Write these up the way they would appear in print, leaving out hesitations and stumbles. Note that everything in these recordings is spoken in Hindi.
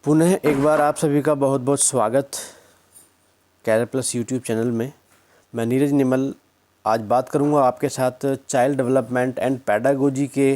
पुनः एक बार आप सभी का बहुत बहुत स्वागत कैरियर प्लस यूट्यूब चैनल में। मैं नीरज निमल आज बात करूंगा आपके साथ चाइल्ड डेवलपमेंट एंड पैडागोजी के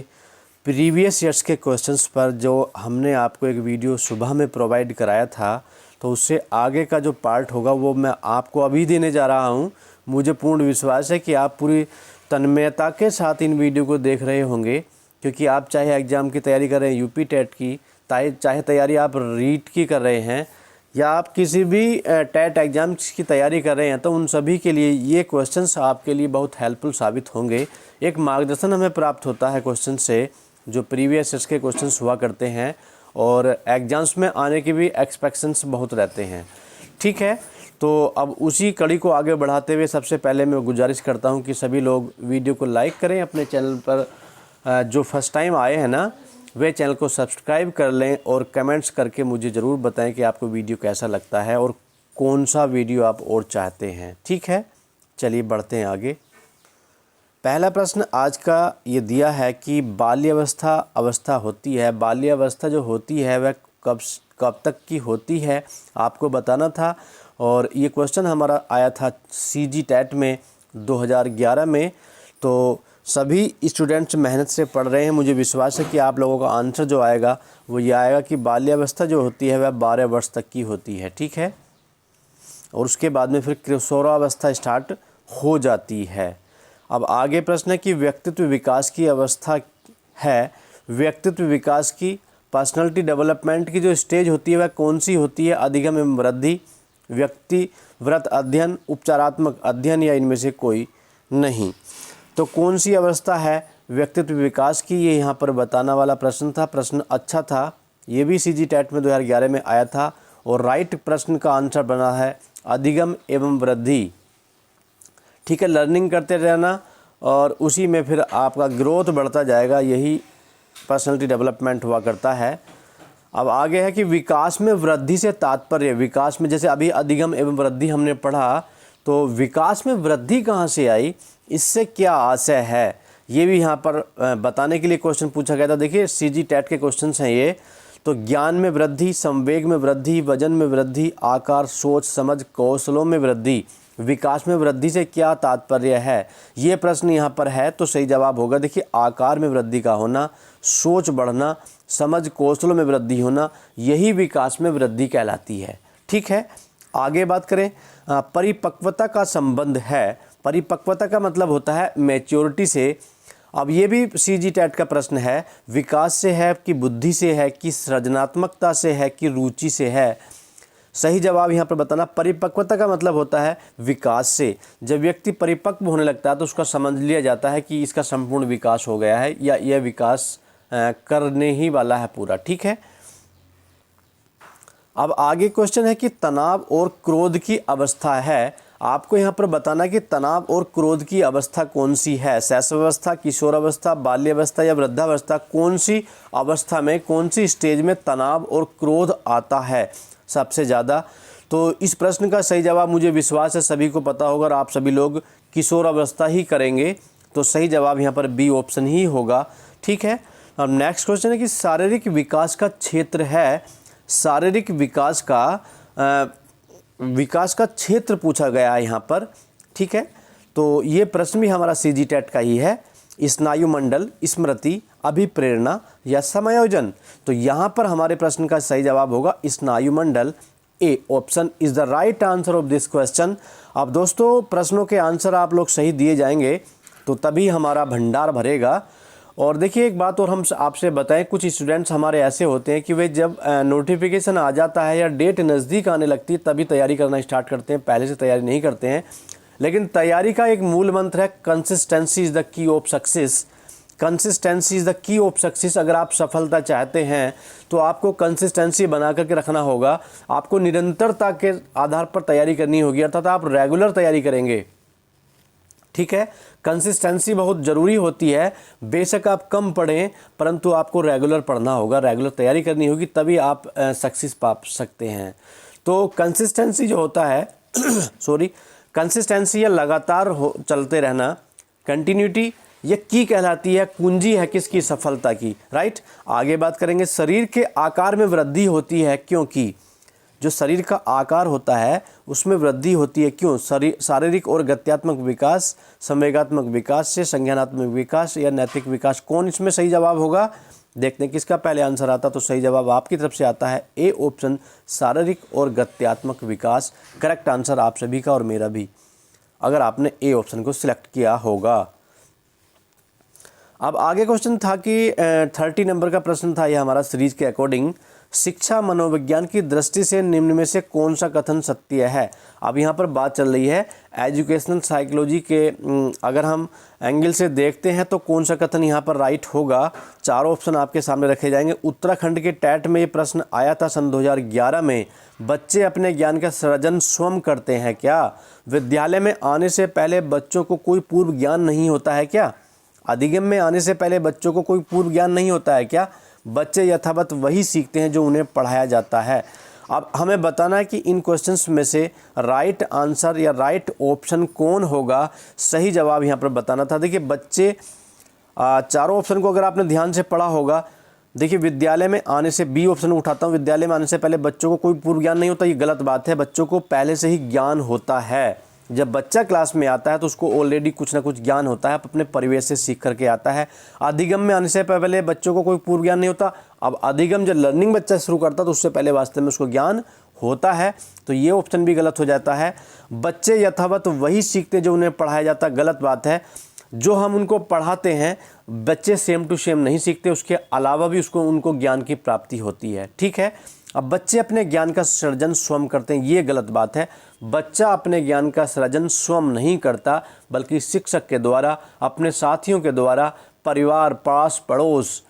प्रीवियस ईयर्स के क्वेश्चंस पर, जो हमने आपको एक वीडियो सुबह में प्रोवाइड कराया था। तो उससे आगे का जो पार्ट होगा वो मैं आपको अभी देने जा रहा हूं। मुझे पूर्ण विश्वास है कि आप पूरी तन्मयता के साथ इन वीडियो को देख रहे होंगे, क्योंकि आप चाहे एग्ज़ाम की तैयारी कर रहे हैं, यूपी टेट की, चाहे तैयारी आप रीट की कर रहे हैं या आप किसी भी टेट एग्ज़ाम्स की तैयारी कर रहे हैं, तो उन सभी के लिए ये क्वेश्चंस आपके लिए बहुत हेल्पफुल साबित होंगे। एक मार्गदर्शन हमें प्राप्त होता है क्वेश्चन से, जो प्रीवियस ईयर्स के क्वेश्चंस हुआ करते हैं और एग्ज़ाम्स में आने की भी एक्सपेक्टेशंस बहुत रहते हैं। ठीक है, तो अब उसी कड़ी को आगे बढ़ाते हुए सबसे पहले मैं गुजारिश करता हूँ कि सभी लोग वीडियो को लाइक करें। अपने चैनल पर जो फर्स्ट टाइम आए हैं ना, वे चैनल को सब्सक्राइब कर लें और कमेंट्स करके मुझे ज़रूर बताएं कि आपको वीडियो कैसा लगता है और कौन सा वीडियो आप और चाहते हैं। ठीक है, चलिए बढ़ते हैं आगे। पहला प्रश्न आज का ये दिया है कि बाल्यावस्था अवस्था होती है, बाल्यावस्था जो होती है वह कब तक की होती है, आपको बताना था। और ये क्वेश्चन हमारा आया था सीजी टेट में 2011 में। तो सभी स्टूडेंट्स मेहनत से पढ़ रहे हैं। मुझे विश्वास है कि आप लोगों का आंसर जो आएगा वो ये आएगा कि बाल्यावस्था जो होती है वह 12 वर्ष तक की होती है। ठीक है, और उसके बाद में फिर किशोरावस्था स्टार्ट हो जाती है। अब आगे प्रश्न है कि व्यक्तित्व विकास की अवस्था है, व्यक्तित्व विकास की पर्सनालिटी डेवलपमेंट की जो स्टेज होती है वह कौन सी होती है? अधिगम एवं वृद्धि, व्यक्तिव्रत अध्ययन, उपचारात्मक अध्ययन या इनमें से कोई नहीं। तो कौन सी अवस्था है व्यक्तित्व विकास की, ये यहाँ पर बताना वाला प्रश्न था। प्रश्न अच्छा था, ये भी सीजी टेट में 2011 में आया था और राइट प्रश्न का आंसर बना है अधिगम एवं वृद्धि। ठीक है, लर्निंग करते रहना और उसी में फिर आपका ग्रोथ बढ़ता जाएगा, यही पर्सनालिटी डेवलपमेंट हुआ करता है। अब आगे है कि विकास में वृद्धि से तात्पर्य, विकास में जैसे अभी अधिगम एवं वृद्धि हमने पढ़ा, तो विकास में वृद्धि कहाँ से आई, इससे क्या आशय है, ये भी यहाँ पर बताने के लिए क्वेश्चन पूछा गया था। देखिए सीजी टेट के क्वेश्चंस हैं ये। तो ज्ञान में वृद्धि, संवेग में वृद्धि, वजन में वृद्धि, आकार, सोच, समझ, कौशलों में वृद्धि, विकास में वृद्धि से क्या तात्पर्य है, ये प्रश्न यहाँ पर है। तो सही जवाब होगा, देखिए आकार में वृद्धि का होना, सोच बढ़ना, समझ कौशलों में वृद्धि होना, यही विकास में वृद्धि कहलाती है। ठीक है, आगे बात करें। परिपक्वता का संबंध है, परिपक्वता का मतलब होता है मैच्योरिटी से। अब ये भी सीजी टेट का प्रश्न है, विकास से है कि बुद्धि से है कि सृजनात्मकता से है कि रुचि से है। सही जवाब यहाँ पर बताना, परिपक्वता का मतलब होता है विकास से। जब व्यक्ति परिपक्व होने लगता है तो उसका समझ लिया जाता है कि इसका संपूर्ण विकास हो गया है या यह विकास करने ही वाला है पूरा। ठीक है, अब आगे क्वेश्चन है कि तनाव और क्रोध की अवस्था है। आपको यहाँ पर बताना कि तनाव और क्रोध की अवस्था कौन सी है, शैशवावस्था, किशोरावस्था, बाल्यावस्था या वृद्धावस्था, कौन सी अवस्था में, कौन सी स्टेज में तनाव और क्रोध आता है सबसे ज़्यादा। तो इस प्रश्न का सही जवाब मुझे विश्वास है सभी को पता होगा और आप सभी लोग किशोरावस्था ही करेंगे। तो सही जवाब यहाँ पर बी ऑप्शन ही होगा। ठीक है, अब नेक्स्ट क्वेश्चन है कि शारीरिक विकास का क्षेत्र है, शारीरिक विकास का क्षेत्र पूछा गया है यहाँ पर। ठीक है, तो ये प्रश्न भी हमारा सीजी टेट का ही है। स्नायु मंडल, स्मृति, अभिप्रेरणा या समायोजन। तो यहाँ पर हमारे प्रश्न का सही जवाब होगा स्नायु मंडल। A option is the right answer of this question. अब दोस्तों प्रश्नों के आंसर आप लोग सही दिए जाएंगे तो तभी हमारा भंडार भरेगा। और देखिए एक बात और हम आपसे बताएं, कुछ स्टूडेंट्स हमारे ऐसे होते हैं कि वे जब नोटिफिकेशन आ जाता है या डेट नज़दीक आने लगती है तभी तैयारी करना स्टार्ट करते हैं, पहले से तैयारी नहीं करते हैं। लेकिन तैयारी का एक मूल मंत्र है consistency is the key of success. Consistency is the key of success. अगर आप सफलता चाहते हैं तो आपको कंसिस्टेंसी बना करके रखना होगा, आपको निरंतरता के आधार पर तैयारी करनी होगी, अर्थात आप रेगुलर तैयारी करेंगे। ठीक है, कंसिस्टेंसी बहुत ज़रूरी होती है। बेशक आप कम पढ़ें परंतु आपको रेगुलर पढ़ना होगा, रेगुलर तैयारी करनी होगी, तभी आप सक्सेस पा सकते हैं। तो कंसिस्टेंसी जो होता है कंसिस्टेंसी या लगातार चलते रहना, कंटिन्यूटी ये की कहलाती है, कुंजी है किसकी? सफलता की, राइट। आगे बात करेंगे, शरीर के आकार में वृद्धि होती है क्योंकि, जो शरीर का आकार होता है उसमें वृद्धि होती है क्यों? शारीरिक और गत्यात्मक विकास, संवेगात्मक विकास से, संज्ञानात्मक विकास या नैतिक विकास। कौन इसमें सही जवाब होगा? देखते हैं किसका पहले आंसर आता। तो सही जवाब आपकी तरफ से आता है ए ऑप्शन, शारीरिक और गत्यात्मक विकास। करेक्ट आंसर आप सभी का और मेरा भी, अगर आपने ए ऑप्शन को सिलेक्ट किया होगा। अब आगे क्वेश्चन था कि 30 नंबर का प्रश्न था ये हमारा सीरीज के अकॉर्डिंग, शिक्षा मनोविज्ञान की दृष्टि से निम्न में से कौन सा कथन सत्य है? अब यहाँ पर बात चल रही है एजुकेशनल साइकोलॉजी के अगर हम एंगल से देखते हैं तो कौन सा कथन यहाँ पर राइट होगा। चारों ऑप्शन आपके सामने रखे जाएंगे। उत्तराखंड के टैट में ये प्रश्न आया था सन 2011 में, बच्चे अपने ज्ञान का सृजन स्वयं करते हैं क्या? विद्यालय में आने से पहले बच्चों को कोई पूर्व ज्ञान नहीं होता है क्या? अधिगम में आने से पहले बच्चों को कोई पूर्व ज्ञान नहीं होता है क्या? बच्चे यथावत वही सीखते हैं जो उन्हें पढ़ाया जाता है। अब हमें बताना है कि इन क्वेश्चंस में से राइट आंसर या राइट ऑप्शन कौन होगा। सही जवाब यहाँ पर बताना था। देखिए बच्चे, चारों ऑप्शन को अगर आपने ध्यान से पढ़ा होगा, देखिए विद्यालय में आने से, बी ऑप्शन उठाता हूँ, विद्यालय में आने से पहले बच्चों को कोई पूर्व ज्ञान नहीं होता, ये गलत बात है। बच्चों को पहले से ही ज्ञान होता है। जब बच्चा क्लास में आता है तो उसको ऑलरेडी कुछ ना कुछ ज्ञान होता है, अपने परिवेश से सीख करके आता है। अधिगम में आने से पहले बच्चों को कोई पूर्व ज्ञान नहीं होता। अब अधिगम जब लर्निंग बच्चा शुरू करता है तो उससे पहले वास्तव में उसको ज्ञान होता है। तो ये ऑप्शन भी गलत हो जाता है। बच्चे यथावत वही सीखते जो उन्हें पढ़ाया जाता, गलत बात है। जो हम उनको पढ़ाते हैं बच्चे सेम टू सेम नहीं सीखते, उसके अलावा भी उनको ज्ञान की प्राप्ति होती है, ठीक है। अब बच्चे अपने ज्ञान का सृजन स्वयं करते हैं, ये गलत बात है। बच्चा अपने ज्ञान का सृजन स्वयं नहीं करता, बल्कि शिक्षक के द्वारा, अपने साथियों के द्वारा, परिवार, पास पड़ोस,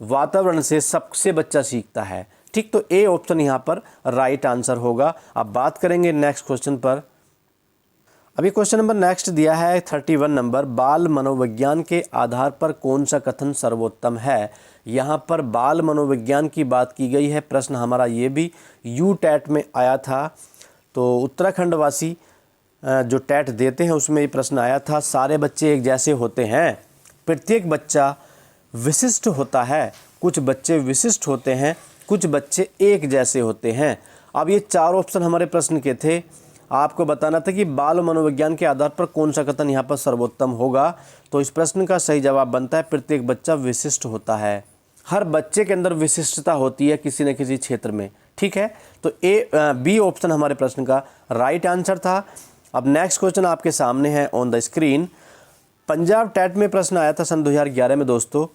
वातावरण से, सबसे बच्चा सीखता है, ठीक। तो ए ऑप्शन यहाँ पर राइट आंसर होगा। अब बात करेंगे नेक्स्ट क्वेश्चन पर। अभी क्वेश्चन नंबर नेक्स्ट दिया है 31 नंबर, बाल मनोविज्ञान के आधार पर कौन सा कथन सर्वोत्तम है? यहाँ पर बाल मनोविज्ञान की बात की गई है। प्रश्न हमारा ये भी यू टैट में आया था। तो उत्तराखंड वासी जो टैट देते हैं उसमें ये प्रश्न आया था, सारे बच्चे एक जैसे होते हैं? प्रत्येक बच्चा विशिष्ट होता है, कुछ बच्चे विशिष्ट होते हैं, कुछ बच्चे एक जैसे होते हैं। अब ये चार ऑप्शन हमारे प्रश्न के थे। आपको बताना था कि बाल मनोविज्ञान के आधार पर कौन सा कथन यहाँ पर सर्वोत्तम होगा। तो इस प्रश्न का सही जवाब बनता है प्रत्येक बच्चा विशिष्ट होता है। हर बच्चे के अंदर विशिष्टता होती है किसी न किसी क्षेत्र में, ठीक है। तो बी ऑप्शन हमारे प्रश्न का राइट आंसर था। अब नेक्स्ट क्वेश्चन आपके सामने है on the screen. Punjab TET में प्रश्न आया था सन 2011 में दोस्तों,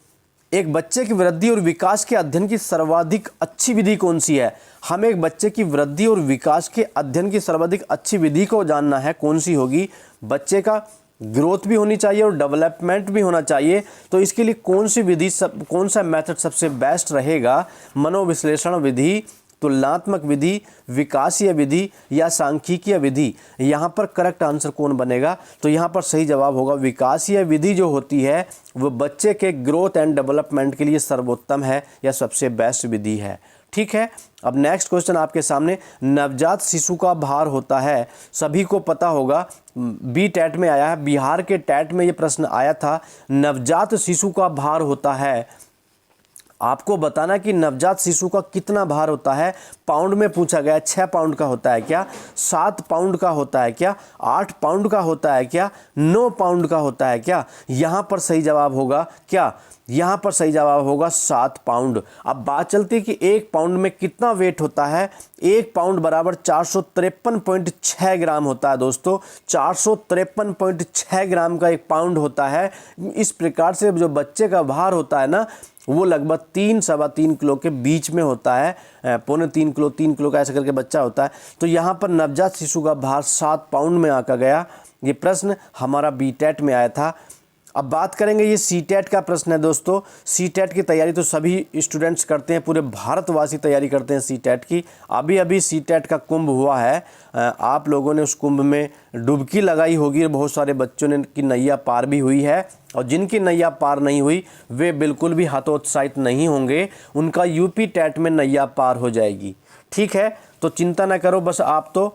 एक बच्चे की वृद्धि और विकास के अध्ययन की सर्वाधिक अच्छी विधि कौन सी है? हमें एक बच्चे की वृद्धि और विकास के अध्ययन की सर्वाधिक अच्छी विधि को जानना है, कौन सी होगी? बच्चे का ग्रोथ भी होनी चाहिए और डेवलपमेंट भी होना चाहिए। तो इसके लिए कौन सी विधि, कौन सा मेथड सबसे बेस्ट रहेगा? मनोविश्लेषण विधि, तुलनात्मक विधि, विकासीय विधि या सांख्यिकीय विधि? यहाँ पर करेक्ट आंसर कौन बनेगा? तो यहाँ पर सही जवाब होगा विकासीय विधि जो होती है वो बच्चे के ग्रोथ एंड डेवलपमेंट के लिए सर्वोत्तम है या सबसे बेस्ट विधि है, ठीक है। अब नेक्स्ट क्वेश्चन आपके सामने, नवजात शिशु का भार होता है, सभी को पता होगा, बी टैट में आया है, बिहार के टैट में ये प्रश्न आया था, नवजात शिशु का भार होता है। आपको बताना कि नवजात शिशु का कितना भार होता है। पाउंड में पूछा गया, 6 पाउंड का होता है क्या? 7 पाउंड का होता है क्या? 8 पाउंड का होता है क्या? 9 पाउंड का होता है क्या? यहाँ पर सही जवाब होगा क्या? यहाँ पर सही जवाब होगा 7 पाउंड। अब बात चलती है कि 1 पाउंड में कितना वेट होता है। 1 पाउंड बराबर 453.6 ग्राम होता है दोस्तों। 453.6 ग्राम का 1 पाउंड होता है। इस प्रकार से जो बच्चे का भार होता है ना, वो लगभग 3-3.25 किलो के बीच में होता है, 2.25 किलो, 3 किलो का ऐसा करके बच्चा होता है। तो यहाँ पर नवजात शिशु का भार 7 पाउंड में आका गया। ये प्रश्न हमारा बी टैट में आया था। अब बात करेंगे, ये सी टैट का प्रश्न है दोस्तों। सी टैट की तैयारी तो सभी स्टूडेंट्स करते हैं, पूरे भारतवासी तैयारी करते हैं सी टैट की। अभी अभी सी टैट का कुंभ हुआ है, आप लोगों ने उस कुंभ में डुबकी लगाई होगी, बहुत सारे बच्चों ने की नैया पार भी हुई है, और जिनकी नैया पार नहीं हुई वे बिल्कुल भी हतोत्साहित नहीं होंगे, उनका यूपी टैट में नैया पार हो जाएगी, ठीक है। तो चिंता ना करो, बस आप तो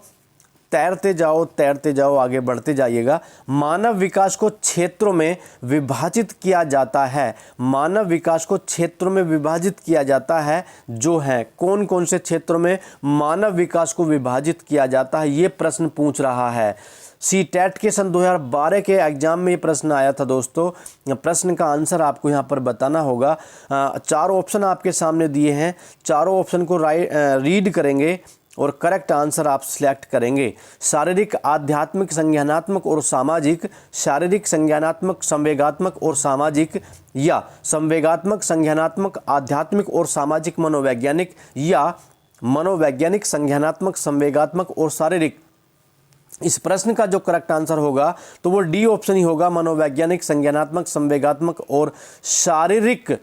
तैरते जाओ, आगे बढ़ते जाइएगा। मानव विकास को क्षेत्रों में विभाजित किया जाता है। मानव विकास को क्षेत्रों में विभाजित किया जाता है जो है, कौन कौन से क्षेत्रों में मानव विकास को विभाजित किया जाता है, ये प्रश्न पूछ रहा है। सी-टेट के सन 2012 के एग्जाम में ये प्रश्न आया था दोस्तों। प्रश्न का आंसर आपको यहाँ पर बताना होगा। चारों ऑप्शन आपके सामने दिए हैं, चारों ऑप्शन को रीड करेंगे और करेक्ट आंसर आप सिलेक्ट करेंगे। शारीरिक, आध्यात्मिक, संज्ञानात्मक और सामाजिक, शारीरिक, संज्ञानात्मक, संवेगात्मक और सामाजिक, या संवेगात्मक, संज्ञानात्मक, आध्यात्मिक और सामाजिक, मनोवैज्ञानिक, या मनोवैज्ञानिक, संज्ञानात्मक, संवेगात्मक और शारीरिक। इस प्रश्न का जो करेक्ट आंसर होगा तो वो डी ऑप्शन ही होगा, मनोवैज्ञानिक, संज्ञानात्मक, संवेगात्मक और शारीरिक।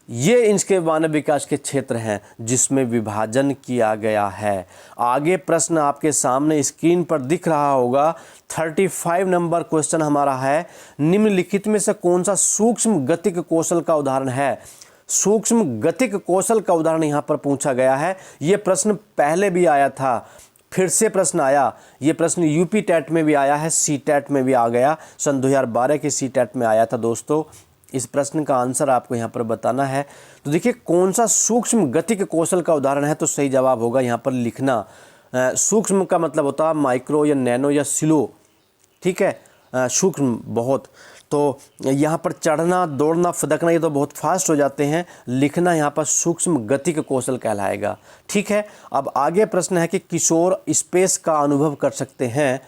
ये इनके मानव विकास के क्षेत्र हैं जिसमें विभाजन किया गया है। आगे प्रश्न आपके सामने स्क्रीन पर दिख रहा होगा। 35 नंबर क्वेश्चन हमारा है, निम्नलिखित में से कौन सा सूक्ष्म गतिक कौशल का उदाहरण है। सूक्ष्म गतिक कौशल का उदाहरण यहाँ पर पूछा गया है। ये प्रश्न पहले भी आया था, फिर से प्रश्न आया। ये प्रश्न यूपी टेट में भी आया है, सी टेट में भी आ गया, सन 2012 के सी टेट में आया था दोस्तों। इस प्रश्न का आंसर आपको यहाँ पर बताना है। तो देखिए कौन सा सूक्ष्म गतिक कौशल का उदाहरण है, तो सही जवाब होगा यहाँ पर लिखना। सूक्ष्म का मतलब होता है माइक्रो या नैनो या स्लो, ठीक है, सूक्ष्म बहुत। तो यहाँ पर चढ़ना, दौड़ना, फदकना ये तो बहुत फास्ट हो जाते हैं, लिखना यहाँ पर सूक्ष्म गतिक कौशल कहलाएगा, ठीक है। अब आगे प्रश्न है कि किशोर स्पेस का अनुभव कर सकते हैं।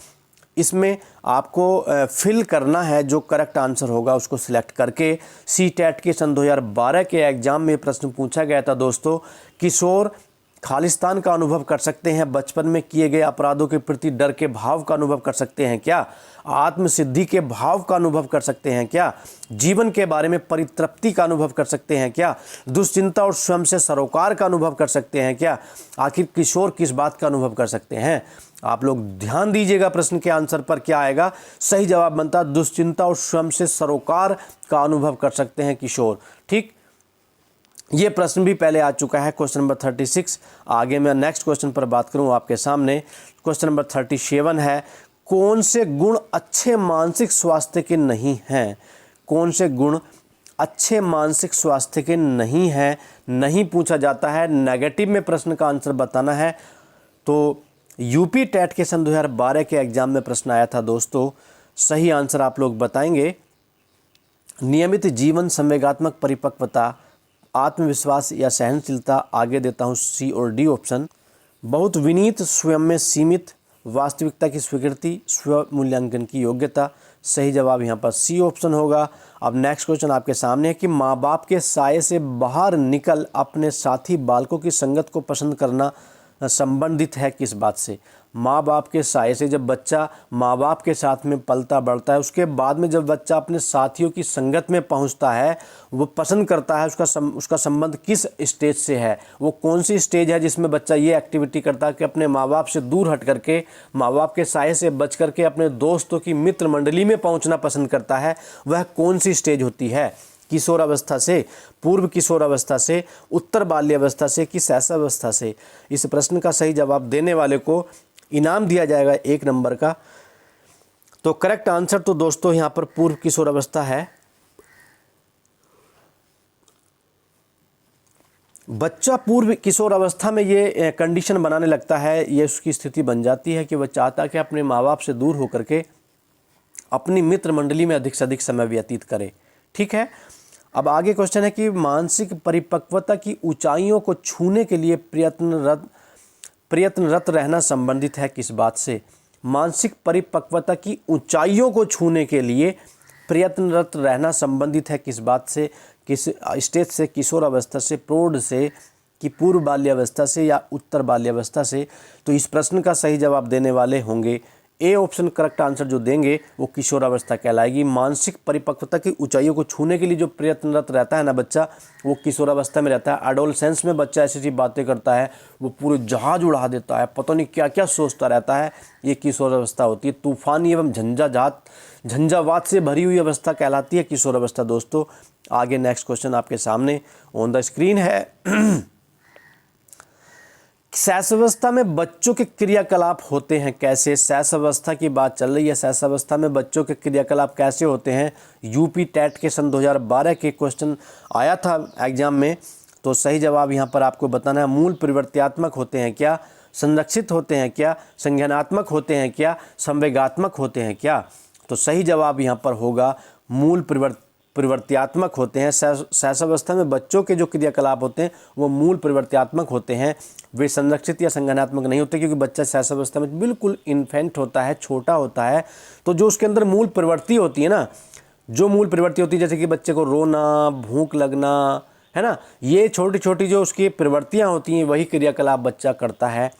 इसमें आपको फिल करना है, जो करेक्ट आंसर होगा उसको सिलेक्ट करके। सी टेट के सन 2012 के एग्जाम में प्रश्न पूछा गया था दोस्तों। किशोर खालिस्तान का अनुभव कर सकते हैं, बचपन में किए गए अपराधों के प्रति डर के भाव का अनुभव कर सकते हैं क्या, आत्मसिद्धि के भाव का अनुभव कर सकते हैं क्या, जीवन के बारे में परितृप्ति का अनुभव कर सकते हैं क्या, दुश्चिंता और स्वयं से सरोकार का अनुभव कर सकते हैं क्या। आखिर किशोर किस बात का अनुभव कर सकते हैं। आप लोग ध्यान दीजिएगा प्रश्न के आंसर पर क्या आएगा। सही जवाब बनता दुश्चिंता और स्वयं से सरोकार का अनुभव कर सकते हैं किशोर, ठीक। ये प्रश्न भी पहले आ चुका है, क्वेश्चन नंबर 36। आगे मैं नेक्स्ट क्वेश्चन पर बात करूं आपके सामने। क्वेश्चन नंबर 37 है, कौन से गुण अच्छे मानसिक स्वास्थ्य के नहीं हैं। कौन से गुण अच्छे मानसिक स्वास्थ्य के नहीं हैं, नहीं पूछा जाता है, नेगेटिव में प्रश्न का आंसर बताना है। तो यूपी टेट के सन 2012 के एग्जाम में प्रश्न आया था दोस्तों। सही आंसर आप लोग बताएंगे। नियमित जीवन, संवेगात्मक परिपक्वता, आत्मविश्वास या सहनशीलता। आगे देता हूँ सी और डी ऑप्शन। बहुत विनीत, स्वयं में सीमित, वास्तविकता की स्वीकृति, स्व मूल्यांकन की योग्यता। सही जवाब यहाँ पर सी ऑप्शन होगा। अब नेक्स्ट क्वेश्चन आपके सामने है कि माँ बाप के साये से बाहर निकल अपने साथी बालकों की संगत को पसंद करना संबंधित है किस बात से। माँ बाप के साये से, जब बच्चा माँ बाप के साथ में पलता बढ़ता है, उसके बाद में जब बच्चा अपने साथियों की संगत में पहुँचता है, वो पसंद करता है, उसका संबंध किस स्टेज से है, वो कौन सी स्टेज है जिसमें बच्चा ये एक्टिविटी करता है कि अपने माँ बाप से दूर हट करके, माँ बाप के साये से बच करके अपने दोस्तों की मित्र मंडली में पहुँचना पसंद करता है। वह कौन सी स्टेज होती है। किशोर अवस्था से, पूर्व किशोर अवस्था से, उत्तर बाल्य अवस्था से कि शैशवावस्था से। इस प्रश्न का सही जवाब देने वाले को इनाम दिया जाएगा 1 नंबर का। तो करेक्ट आंसर तो दोस्तों यहाँ पर पूर्व किशोर अवस्था है। बच्चा पूर्व किशोर अवस्था में ये कंडीशन बनाने लगता है, ये उसकी स्थिति बन जाती है कि वह चाहता है कि अपने माँ बाप से दूर होकर के अपनी मित्र मंडली में अधिक से अधिक समय व्यतीत करे, ठीक है। अब आगे क्वेश्चन है कि मानसिक परिपक्वता की ऊंचाइयों को छूने के लिए प्रयत्नरत रहना संबंधित है किस बात से। मानसिक परिपक्वता की ऊंचाइयों को छूने के लिए प्रयत्नरत रहना संबंधित है किस बात से, किस स्टेज से, किशोर अवस्था से, प्रौढ़ से कि पूर्व बाल्यावस्था से या उत्तर बाल्यावस्था से। तो इस प्रश्न का सही जवाब देने वाले होंगे ए ऑप्शन। करेक्ट आंसर जो देंगे वो किशोरावस्था कहलाएगी। मानसिक परिपक्वता की ऊंचाइयों को छूने के लिए जो प्रयत्नरत रहता है ना बच्चा, वो किशोरावस्था में रहता है। एडोलसेंस में बच्चा ऐसी ऐसी बातें करता है, वो पूरे जहाज उड़ा देता है, पता नहीं क्या क्या सोचता रहता है, ये किशोरावस्था होती है। तूफानी एवं झंझावात से भरी हुई अवस्था कहलाती है किशोरावस्था दोस्तों। आगे नेक्स्ट क्वेश्चन आपके सामने ऑन द स्क्रीन है। शैशवावस्था में बच्चों के क्रियाकलाप होते हैं कैसे? शैशवावस्था की बात चल रही है, शैशवावस्था में बच्चों के क्रियाकलाप कैसे होते हैं? यूपी टेट के सन 2012 के क्वेश्चन आया था एग्जाम में, तो सही जवाब यहाँ पर आपको बताना है। मूल परिवर्त्यात्मक होते हैं क्या, संरक्षित होते हैं क्या, संज्ञानात्मक होते हैं क्या, संवेगात्मक होते हैं क्या? तो सही जवाब यहाँ पर होगा मूल परिवर्त्यात्मक होते हैं। शैशवावस्था में बच्चों के जो क्रियाकलाप होते हैं वो मूल परिवर्त्यात्मक होते हैं, वे संरक्षित या संज्ञानात्मक नहीं होते, क्योंकि बच्चा शैशवावस्था में बिल्कुल इन्फेंट होता है, छोटा होता है। तो जो उसके अंदर मूल प्रवृत्ति होती है ना, जो मूल प्रवृत्ति होती है, जैसे कि बच्चे को रोना, भूख लगना, है ना, ये छोटी छोटी जो उसकी प्रवृत्तियाँ होती हैं, वही क्रियाकलाप बच्चा करता है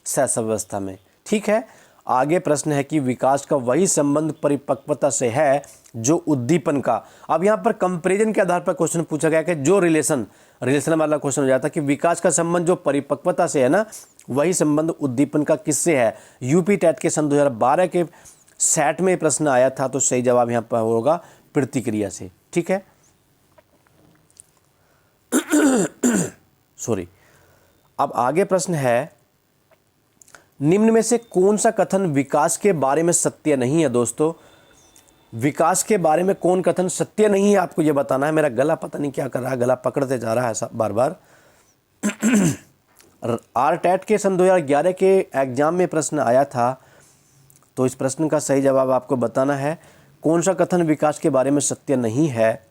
शैशवावस्था में। ठीक है, आगे प्रश्न है कि विकास का वही संबंध परिपक्वता से है जो उद्दीपन का। अब यहाँ पर कंपैरिजन के आधार पर क्वेश्चन पूछा गया कि जो रिलेशन वाला क्वेश्चन हो जाता कि विकास का संबंध जो परिपक्वता से है ना, वही संबंध उद्दीपन का किससे है? यूपी टेट के सन 2012 के सेट में प्रश्न आया था, तो सही जवाब यहाँ पर होगा प्रतिक्रिया से। ठीक है, सॉरी। अब आगे प्रश्न है, निम्न में से कौन सा कथन विकास के बारे में सत्य नहीं है? दोस्तों, विकास के बारे में कौन कथन सत्य नहीं है, आपको ये बताना है। मेरा गला पता नहीं क्या कर रहा है, गला पकड़ते जा रहा है बार बार। आर टेट के सन 2011 के एग्जाम में प्रश्न आया था, तो इस प्रश्न का सही जवाब आपको बताना है। कौन सा कथन विकास के बारे में सत्य नहीं है?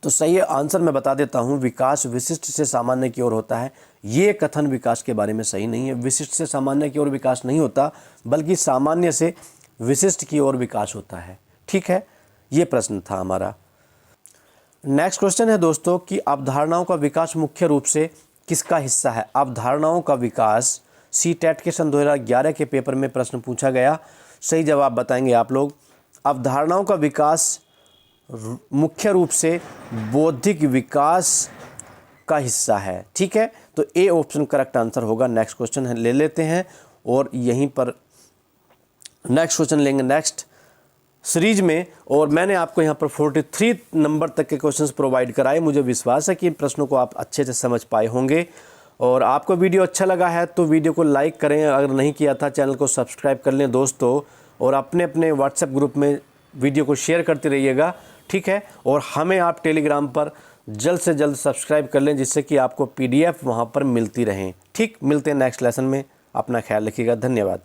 तो सही आंसर मैं बता देता हूँ, विकास विशिष्ट से सामान्य की ओर होता है। ये कथन विकास के बारे में सही नहीं है। विशिष्ट से सामान्य की ओर विकास नहीं होता, बल्कि सामान्य से विशिष्ट की ओर विकास होता है। ठीक है, ये प्रश्न था हमारा। नेक्स्ट क्वेश्चन है दोस्तों कि अवधारणाओं का विकास मुख्य रूप से किसका हिस्सा है? अवधारणाओं का विकास सी टेट के सन 2011 के पेपर में प्रश्न पूछा गया। सही जवाब बताएंगे आप लोग। अवधारणाओं का विकास मुख्य रूप से बौद्धिक विकास का हिस्सा है। ठीक है, तो ए ऑप्शन करेक्ट आंसर होगा। नेक्स्ट क्वेश्चन ले लेते हैं और यहीं पर नेक्स्ट क्वेश्चन लेंगे नेक्स्ट सीरीज में। और मैंने आपको यहाँ पर 43 नंबर तक के क्वेश्चंस प्रोवाइड कराए। मुझे विश्वास है कि इन प्रश्नों को आप अच्छे से समझ पाए होंगे। और आपको वीडियो अच्छा लगा है तो वीडियो को लाइक करें, अगर नहीं किया था चैनल को सब्सक्राइब कर लें दोस्तों, और अपने अपने व्हाट्सएप ग्रुप में वीडियो को शेयर करते रहिएगा। ठीक है, और हमें आप टेलीग्राम पर जल्द से जल्द सब्सक्राइब कर लें, जिससे कि आपको PDF वहाँ पर मिलती रहें। ठीक, मिलते हैं नेक्स्ट लेसन में। अपना ख्याल रखिएगा। धन्यवाद।